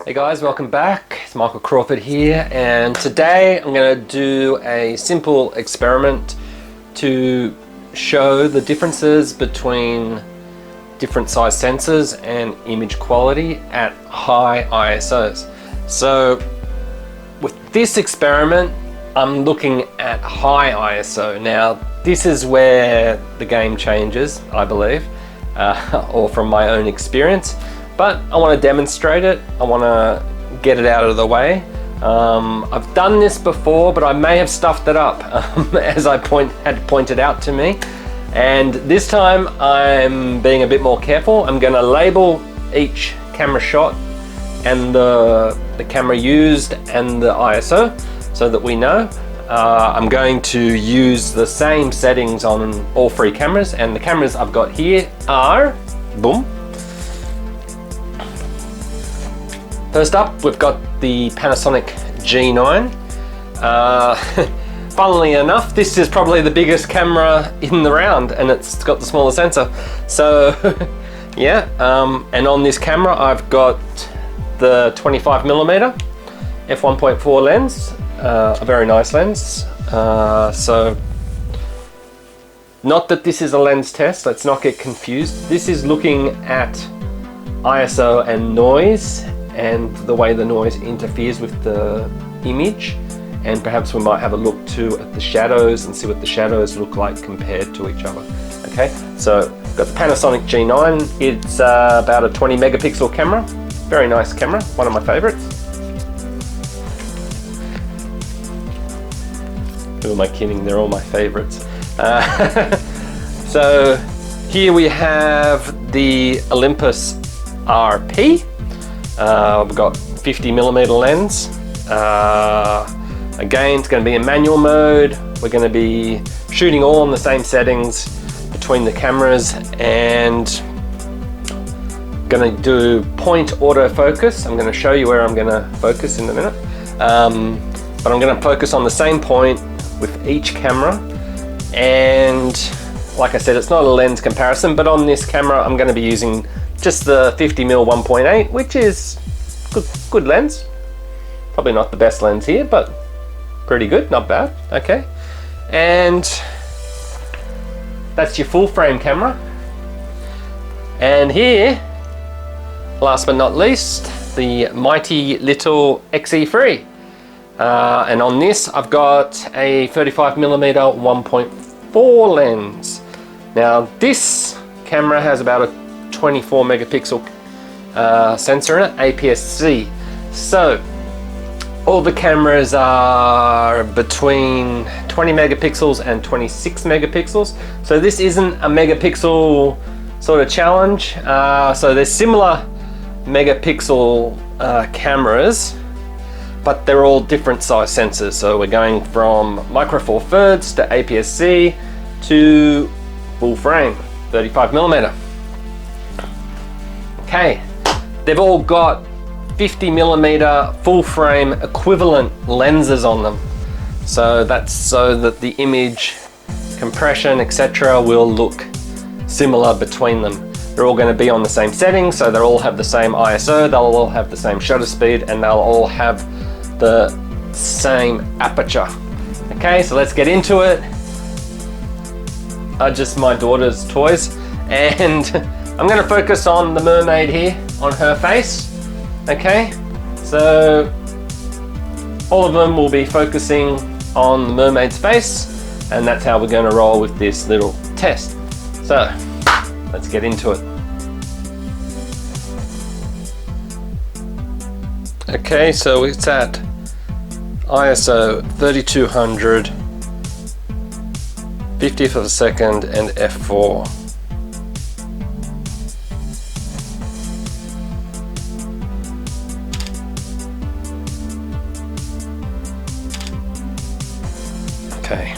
Hey guys, welcome back. It's Michael Crawford here, and today I'm going to do a simple experiment to show the differences between different size sensors and image quality at high ISOs. So with this experiment, I'm looking at high ISO. Now this is where the game changes, I believe, or from my own experience. But I want to demonstrate it. I want to get it out of the way. I've done this before, but I may have stuffed it up as had pointed out to me. And this time I'm being a bit more careful. I'm going to label each camera shot and the camera used and the ISO so that we know. I'm going to use the same settings on all three cameras, and the cameras I've got here are, boom. First up, we've got the Panasonic G9. Funnily enough, this is probably the biggest camera in the round, and it's got the smaller sensor. So yeah, and on this camera I've got the 25mm f1.4 lens, a very nice lens. So not that this is a lens test, let's not get confused. This is looking at ISO and noise, and the way the noise interferes with the image, and perhaps we might have a look too at the shadows and see what the shadows look like compared to each other. Okay, so got the Panasonic G9. It's about a 20 megapixel camera, very nice camera, one of my favorites. Who am I kidding? They're all my favorites. So here we have the Olympus Rp. We've got 50mm lens. Again, it's going to be in manual mode. We're going to be shooting all on the same settings between the cameras, and going to do point autofocus. I'm going to show you where I'm going to focus in a minute. But I'm going to focus on the same point with each camera. And like I said, it's not a lens comparison, but on this camera I'm going to be using just the 50mm 1.8, which is good lens. Probably not the best lens here, but pretty good, not bad. Okay, and that's your full frame camera. And here, last but not least, the mighty little XE3. And on this I've got a 35mm 1.4 lens. Now this camera has about a 24 megapixel sensor in it, APS-C. So all the cameras are between 20 megapixels and 26 megapixels. So this isn't a megapixel sort of challenge. So there's similar megapixel cameras, but they're all different size sensors. So we're going from micro four thirds to APS-C to full frame 35mm. Okay, they've all got 50mm full frame equivalent lenses on them. So that's so that the image compression, etc., will look similar between them. They're all going to be on the same settings, so they'll all have the same ISO, they'll all have the same shutter speed, and they'll all have the same aperture. Okay, so let's get into it. Just my daughter's toys, and I'm going to focus on the mermaid here, on her face. Okay, so all of them will be focusing on the mermaid's face, and that's how we're going to roll with this little test. So let's get into it. Okay, so it's at ISO 3200, 50th of a second, and f4. Okay.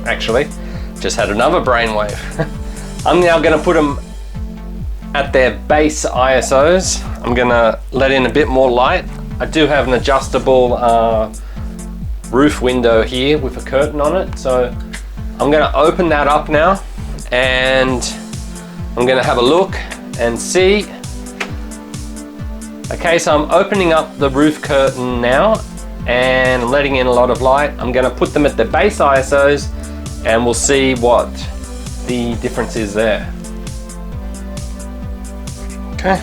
Actually, just had another brainwave. I'm now going to put them at their base ISOs. I'm gonna let in a bit more light. I do have an adjustable roof window here with a curtain on it, so I'm gonna open that up now and I'm gonna have a look and see. Okay, so I'm opening up the roof curtain now and I'm letting in a lot of light. I'm gonna put them at the base ISOs and we'll see what the difference is there. Okay.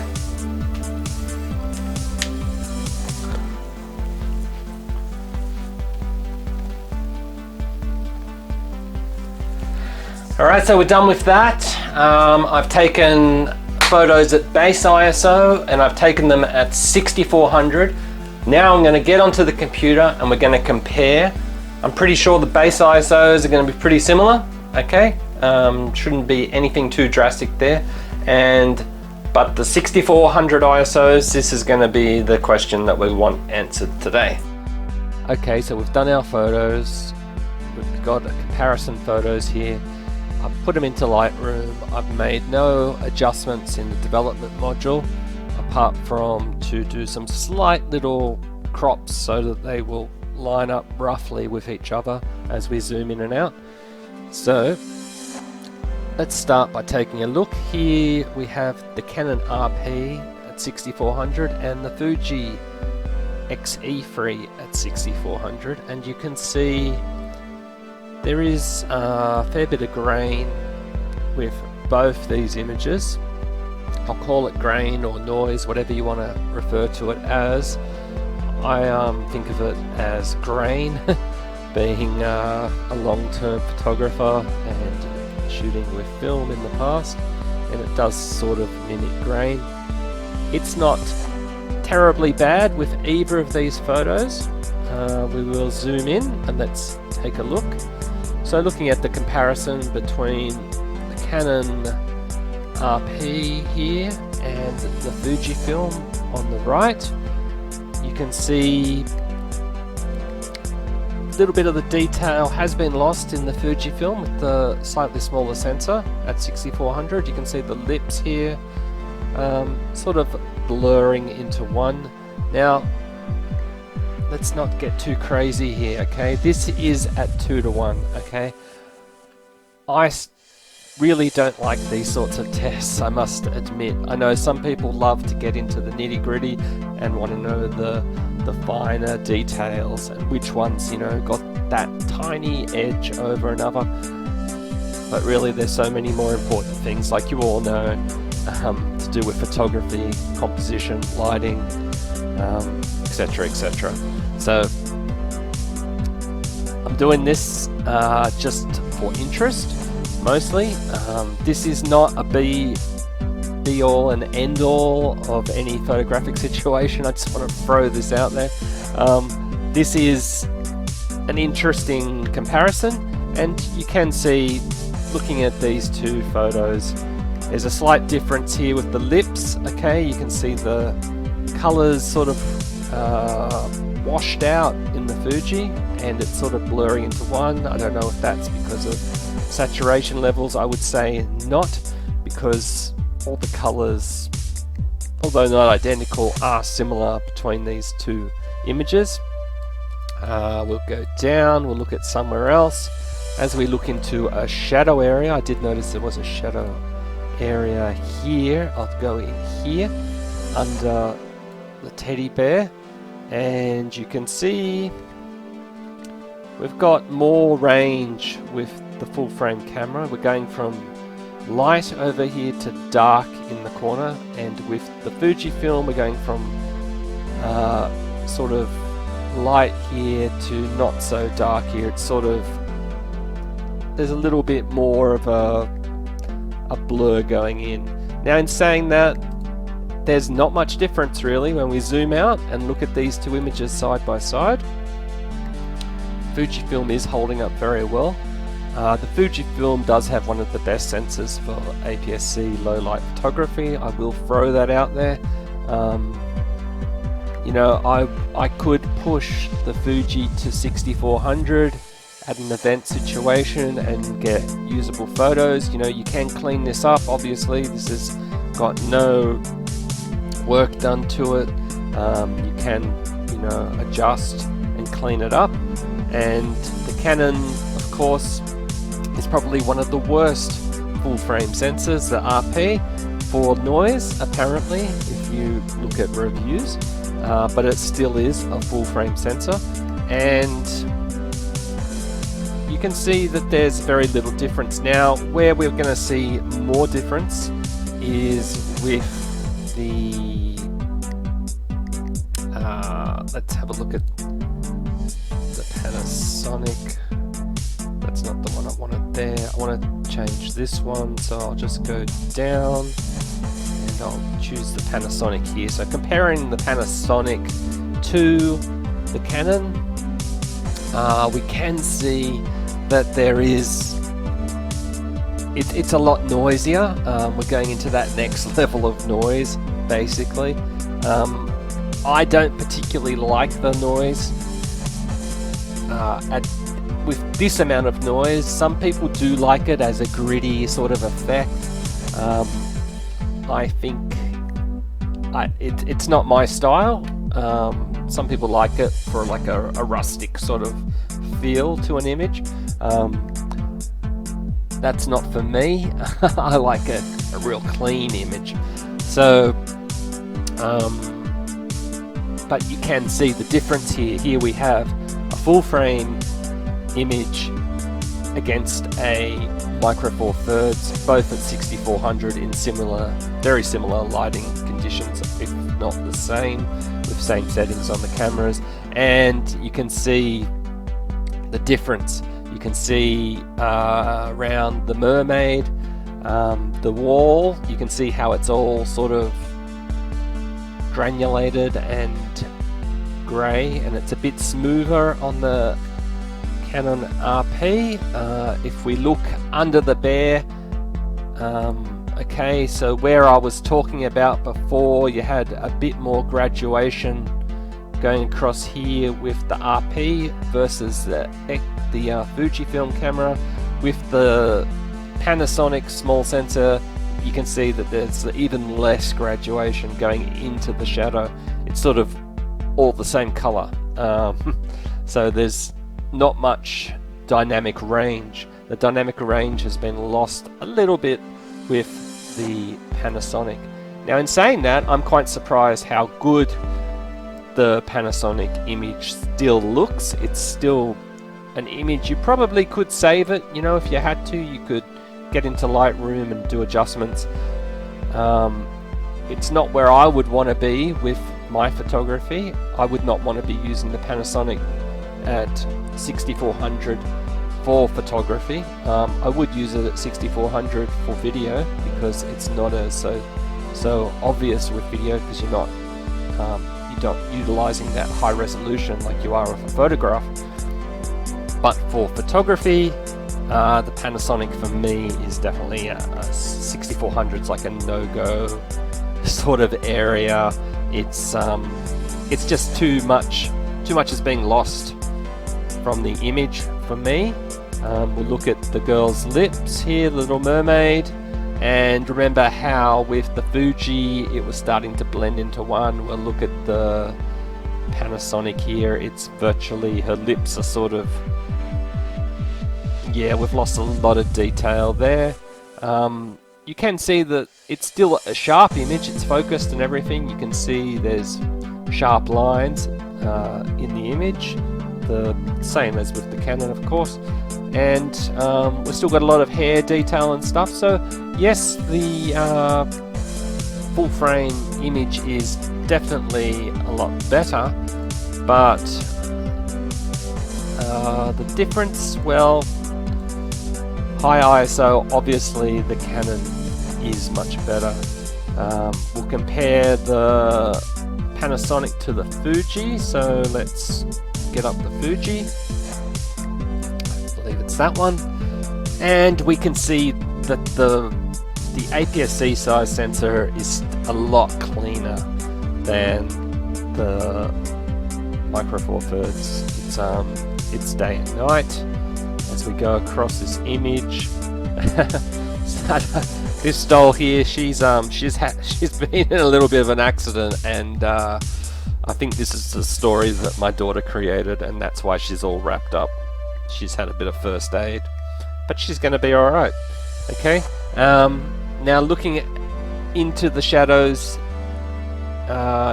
All right, so we're done with that. I've taken photos at base ISO and I've taken them at 6400. Now I'm going to get onto the computer and we're going to compare. I'm pretty sure the base ISOs are going to be pretty similar. Okay, shouldn't be anything too drastic there. But the 6400 ISOs, this is going to be the question that we want answered today. Okay, so we've done our photos. We've got a comparison photos here. I've put them into Lightroom. I've made no adjustments in the development module apart from to do some slight little crops so that they will line up roughly with each other as we zoom in and out. So let's start by taking a look. Here we have the Canon RP at 6400 and the Fuji XE3 at 6400, and you can see there is a fair bit of grain with both these images. I'll call it grain or noise, whatever you want to refer to it as. I think of it as grain, being a long-term photographer and shooting with film in the past, and it does sort of mimic grain. It's not terribly bad with either of these photos. We will zoom in and let's take a look. So looking at the comparison between the Canon RP here and the Fujifilm on the right, you can see a little bit of the detail has been lost in the Fujifilm with the slightly smaller sensor at 6400. You can see the lips here sort of blurring into one. Now let's not get too crazy here, okay? This is at 2:1, okay? I really don't like these sorts of tests, I must admit. I know some people love to get into the nitty-gritty and want to know the finer details and which ones, you know, got that tiny edge over another. But really there's so many more important things, like you all know, to do with photography, composition, lighting, etc, etc. So I'm doing this just for interest mostly. This is not a be all and end all of any photographic situation. I just want to throw this out there. This is an interesting comparison, and you can see, looking at these two photos, there's a slight difference here with the lips. Okay, you can see the colors sort of washed out in the Fuji and it's sort of blurring into one. I don't know if that's because of saturation levels. I would say not, because all the colors, although not identical, are similar between these two images. We'll go down, we'll look at somewhere else. As we look into a shadow area, I did notice there was a shadow area here. I'll go in here under the teddy bear, and you can see we've got more range with the full frame camera. We're going from light over here to dark in the corner, and with the Fujifilm we're going from sort of light here to not so dark here. It's sort of, there's a little bit more of a blur going in. Now, in saying that, there's not much difference really when we zoom out and look at these two images side by side. Fujifilm is holding up very well. The Fujifilm does have one of the best sensors for APS-C low light photography. I will throw that out there. You know, I could push the Fuji to 6400 at an event situation and get usable photos. You know, you can clean this up. Obviously, this is got no work done to it. You can, you know, adjust and clean it up. And the Canon, of course, is probably one of the worst full frame sensors, the RP, for noise, apparently, if you look at reviews. But it still is a full frame sensor, and you can see that there's very little difference. Now, where we're going to see more difference is with the let's have a look at the Panasonic. That's not the one I wanted there. I want to change this one, so I'll just go down and I'll choose the Panasonic here. So comparing the Panasonic to the Canon, we can see that there is, it's a lot noisier. We're going into that next level of noise, basically. I don't particularly like the noise with this amount of noise. Some people do like it as a gritty sort of effect. I think it's not my style. Some people like it for like a rustic sort of feel to an image. That's not for me. I like a real clean image. So, but you can see the difference here. Here we have a full frame image against a Micro Four Thirds, both at 6400 in very similar lighting conditions, if not the same, with same settings on the cameras. And you can see the difference. You can see around the mermaid, the wall, you can see how it's all sort of granulated and grey, and it's a bit smoother on the Canon RP. If we look under the bear, okay, so where I was talking about before, you had a bit more graduation going across here with the RP versus the Fujifilm camera. With the Panasonic small sensor, you can see that there's even less graduation going into the shadow. It's sort of all the same color. So there's not much dynamic range. The dynamic range has been lost a little bit with the Panasonic. Now, in saying that, I'm quite surprised how good the Panasonic image still looks. It's still an image. You probably could save it, you know, if you had to. You could get into Lightroom and do adjustments. It's not where I would want to be with my photography. I would not want to be using the Panasonic at 6400 for photography. I would use it at 6400 for video because it's not as so obvious with video, because you're not utilizing that high resolution like you are with a photograph. But for photography, the Panasonic for me is definitely a 6400. It's like a no-go sort of area. It's just too much is being lost from the image for me. We'll look at the girl's lips here, the Little Mermaid, and remember how with the Fuji it was starting to blend into one. We'll look at the Panasonic here. It's virtually, her lips are sort of, yeah, we've lost a lot of detail there. You can see that it's still a sharp image, it's focused and everything. You can see there's sharp lines in the image, the same as with the Canon, of course. And we've still got a lot of hair detail and stuff. So yes, the full frame image is definitely a lot better, but the difference, well, high ISO, obviously the Canon is much better. We'll compare the Panasonic to the Fuji, so let's get up the Fuji. I believe it's that one. And we can see that the APS-C size sensor is a lot cleaner than the Micro Four Thirds. It's day and night as we go across this image. This doll here, she's been in a little bit of an accident, and I think this is the story that my daughter created, and that's why she's all wrapped up. She's had a bit of first aid, but she's going to be all right. Okay. Now looking into the shadows,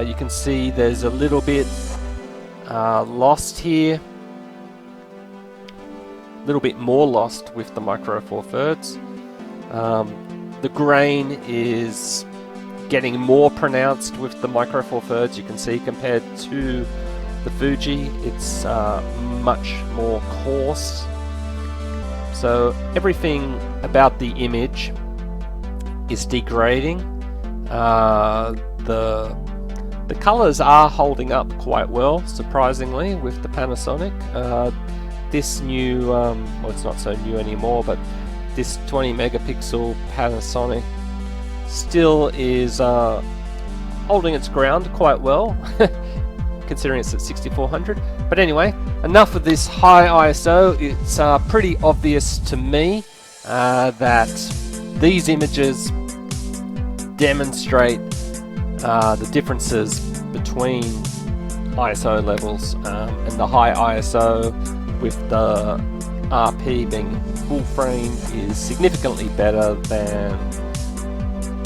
you can see there's a little bit lost here. A little bit more lost with the Micro Four Thirds. The grain is getting more pronounced with the Micro Four Thirds. You can see compared to the Fuji, it's much more coarse. So everything about the image is degrading. The colors are holding up quite well, surprisingly, with the Panasonic. This new, well, it's not so new anymore, but this 20 megapixel Panasonic still is holding its ground quite well, considering it's at 6400. But anyway, enough of this high ISO. It's pretty obvious to me that these images demonstrate the differences between ISO levels, and the high ISO with the RP being full frame is significantly better than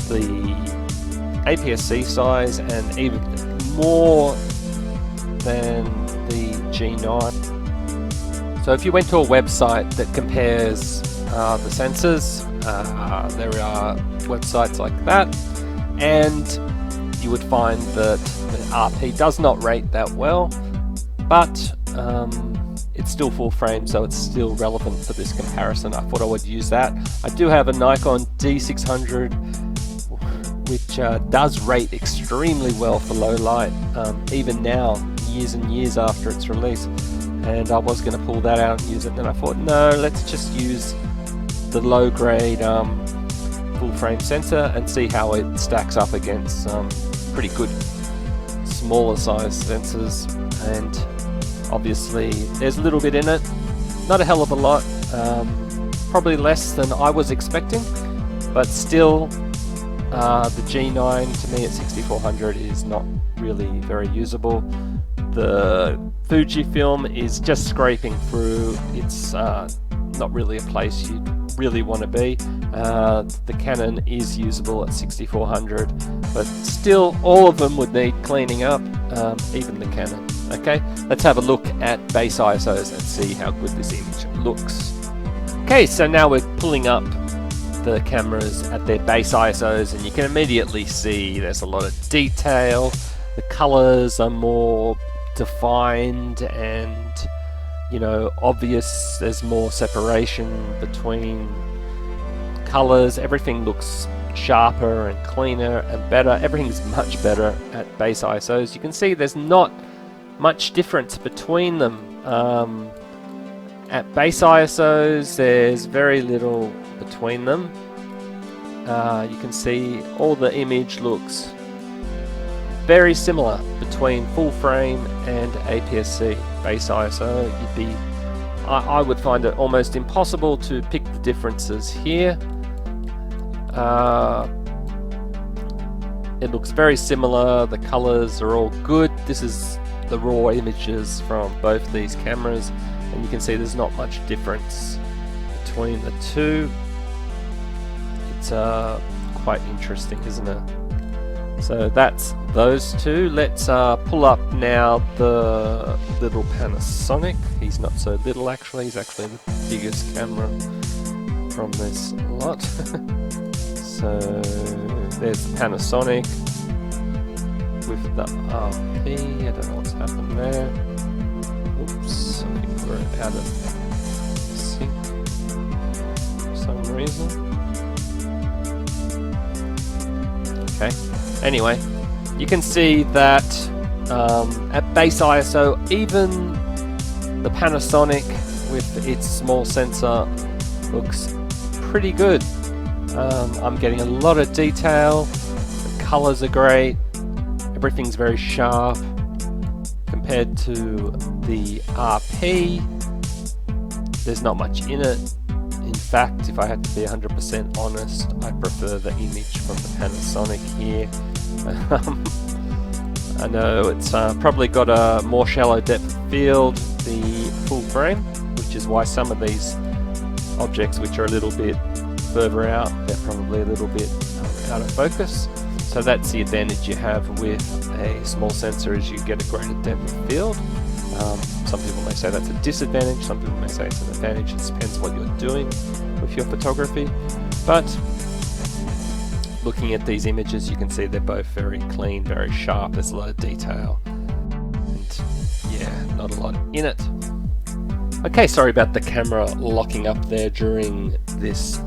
the APS-C size, and even more than the G9. So if you went to a website that compares the sensors, there are websites like that, and you would find that the RP does not rate that well, but it's still full frame, so it's still relevant for this comparison. I thought I would use that. I do have a Nikon D600, which does rate extremely well for low light, even now, years and years after its release. And I was going to pull that out and use it, and then I thought, no, let's just use the low grade full frame sensor and see how it stacks up against pretty good smaller size sensors. And obviously there's a little bit in it, not a hell of a lot, probably less than I was expecting, but still the G9 to me at 6400 is not really very usable. The Fujifilm is just scraping through. It's not really a place you really want to be. The Canon is usable at 6400, but still all of them would need cleaning up, even the Canon. Okay, let's have a look at base ISOs and see how good this image looks. Okay, so now we're pulling up the cameras at their base ISOs, and you can immediately see there's a lot of detail. The colors are more defined and, you know, obvious. There's more separation between colors. Everything looks sharper and cleaner and better. Everything's much better at base ISOs. You can see there's not much difference between them. At base ISOs, there's very little between them. You can see all the image looks very similar between full frame and APS-C base ISO. I would find it almost impossible to pick the differences here. It looks very similar. The colors are all good. This is the raw images from both these cameras, and you can see there's not much difference between the two. It's quite interesting, isn't it? So that's those two. Let's pull up now the little Panasonic. He's not so little actually, he's actually the biggest camera from this lot. So there's the Panasonic with the RP. I don't know what's happened there. Oops, I think we're out of sync for some reason. Okay, anyway, you can see that at base ISO, even the Panasonic with its small sensor looks pretty good. I'm getting a lot of detail, the colors are great, everything's very sharp. Compared to the RP, there's not much in it. In fact, if I had to be 100% honest, I prefer the image from the Panasonic here. I know it's probably got a more shallow depth of field, the full frame, which is why some of these objects which are a little bit further out, they're probably a little bit out of focus. So that's the advantage you have with a small sensor, is you get a greater depth of field. Some people may say that's a disadvantage, some people may say it's an advantage. It depends what you're doing with your photography. But looking at these images, you can see they're both very clean, very sharp. There's a lot of detail, and yeah, not a lot in it. Okay, sorry about the camera locking up there during this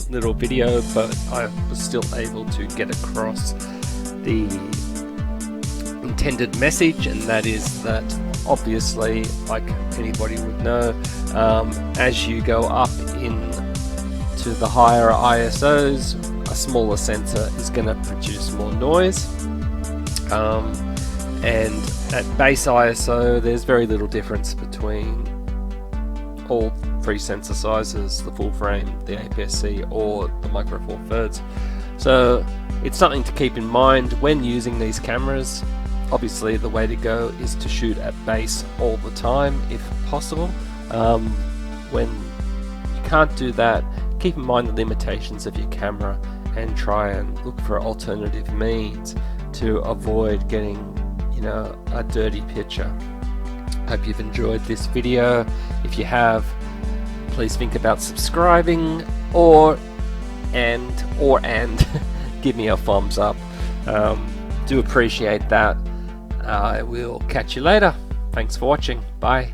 little video, but I was still able to get across the intended message, and that is that obviously, like anybody would know, as you go up into the higher ISOs, a smaller sensor is going to produce more noise, and at base ISO there's very little difference between all three sensor sizes, the full frame, the APS-C, or the Micro Four Thirds. So it's something to keep in mind when using these cameras. Obviously the way to go is to shoot at base all the time if possible. When you can't do that, keep in mind the limitations of your camera and try and look for alternative means to avoid getting, you know, a dirty picture. Hope you've enjoyed this video. If you have, please think about subscribing or give me a thumbs up. Do appreciate that. I will catch you later. Thanks for watching. Bye.